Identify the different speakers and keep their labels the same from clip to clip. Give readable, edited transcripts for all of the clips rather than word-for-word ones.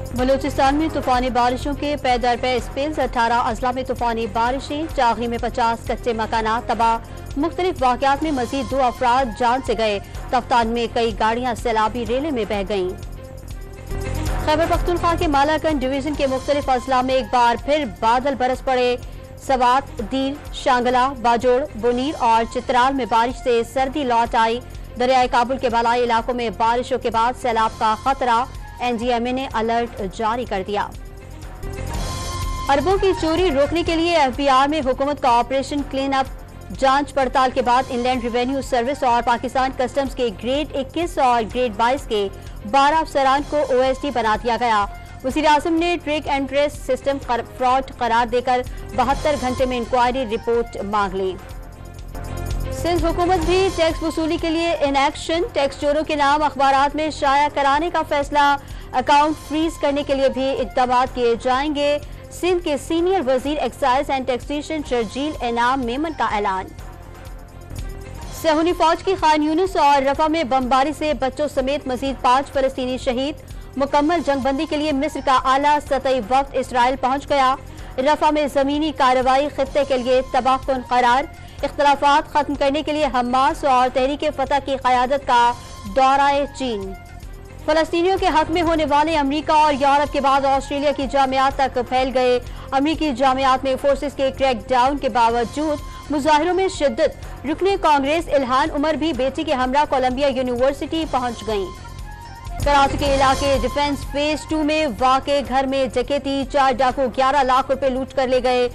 Speaker 1: बलूचिस्तान में तूफानी बारिशों के पे दर पे स्पेल्स। 18 अजला में तूफानी बारिशें। चागी में 50 कच्चे मकाना तबाह। मुख्तलिफ वाक़यात में मजीद 2 अफराद जान से गए। तफ्तान में कई गाड़ियां सैलाबी रेले में बह गईं। खैबर पख्तूनख्वा के मालाकंड डिवीजन के मुख्तलिफ अजला में एक बार फिर बादल बरस पड़े। सवात, दीर, शांगला, बाजोड़, बुनीर और चित्राल में बारिश से सर्दी लौट आई। दरियाए काबुल के बलाई इलाकों में बारिशों के बाद सैलाब का खतरा। एनडीएमए ने अलर्ट जारी कर दिया। अरबों की चोरी रोकने के लिए एफबीआर में हुकूमत का ऑपरेशन क्लीन अप। जांच पड़ताल के बाद इनलैंड रेवेन्यू सर्विस और पाकिस्तान कस्टम्स के ग्रेड 21 और ग्रेड 22 के 12 अफसरान को ओएसडी बना दिया गया। वज़ीर आज़म ने track and trace system fraud करार देकर 72 घंटे में इंक्वायरी रिपोर्ट मांग ली। सिंध हुकूमत भी टैक्स वसूली के लिए इन एक्शन। टैक्स चोरों के नाम अखबारात में शाया कराने का फैसला। अकाउंट फ्रीज करने के लिए भी इक़दाम किए जाएंगे। सिंध के सीनियर वजीर एक्साइज एंड टैक्सेशन शर्जील इनाम मेमन का ऐलान। सहूनी फौज की खान यूनिस और रफा में बमबारी से बच्चों समेत मजीद 5 फलस्तीनी शहीद। मुकम्मल जंगबंदी के लिए मिस्र का आला सतही वक्त इसराइल पहुंच गया। रफा में जमीनी कार्रवाई खित्ते के लिए तबाहकुन करार। इख्तलाफात खत्म करने के लिए हमास और तहरीक फतह की क़यादत का दौरा चीन। फलस्तीनियों के हक में होने वाले अमरीका और यूरोप के बाद ऑस्ट्रेलिया की जामियात तक फैल गए। अमरीकी जामियात में फोर्सेस के क्रैकडाउन के बावजूद मुजाहिरों में शिद्दत। रुकने कांग्रेस इल्हान उमर भी बेटी के हमरा कोलंबिया यूनिवर्सिटी पहुंच गईं। कराची के इलाके डिफेंस फेज 2 में वाक़े घर में डकैती। 4 डाकू 11 लाख रुपए लूट कर ले गए।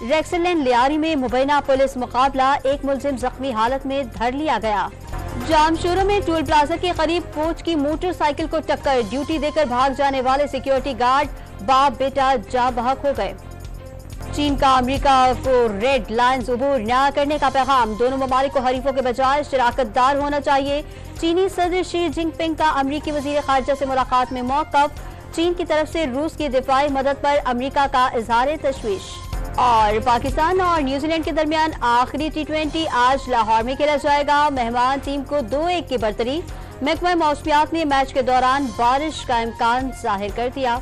Speaker 1: रेक्सलैंड लियारी में मुबैना पुलिस मुकाबला। एक मुलजिम जख्मी हालत में धर लिया गया। जामशोरों में टोल प्लाजा के करीब कोच की मोटरसाइकिल को टक्कर। ड्यूटी देकर भाग जाने वाले सिक्योरिटी गार्ड बाप बेटा जाँ बहक हो गए। चीन का अमेरिका को रेड लाइन्स अबूर न करने का पैगाम। दोनों ममालिक को हरीफों के बजाय शराकतदार होना चाहिए। चीनी सदर शी जिनपिंग का अमरीकी वजीर खारजा से मुलाकात में मौक़िफ़। चीन की तरफ से रूस की दिफाई मदद पर अमरीका का इजहार तशवीश। और पाकिस्तान और न्यूजीलैंड के दरमियान आखिरी T20 आज लाहौर में खेला जाएगा। मेहमान टीम को 2-1 की बढ़तरी। महकमा मौसमियात ने मैच के दौरान बारिश का इम्कान जाहिर कर दिया।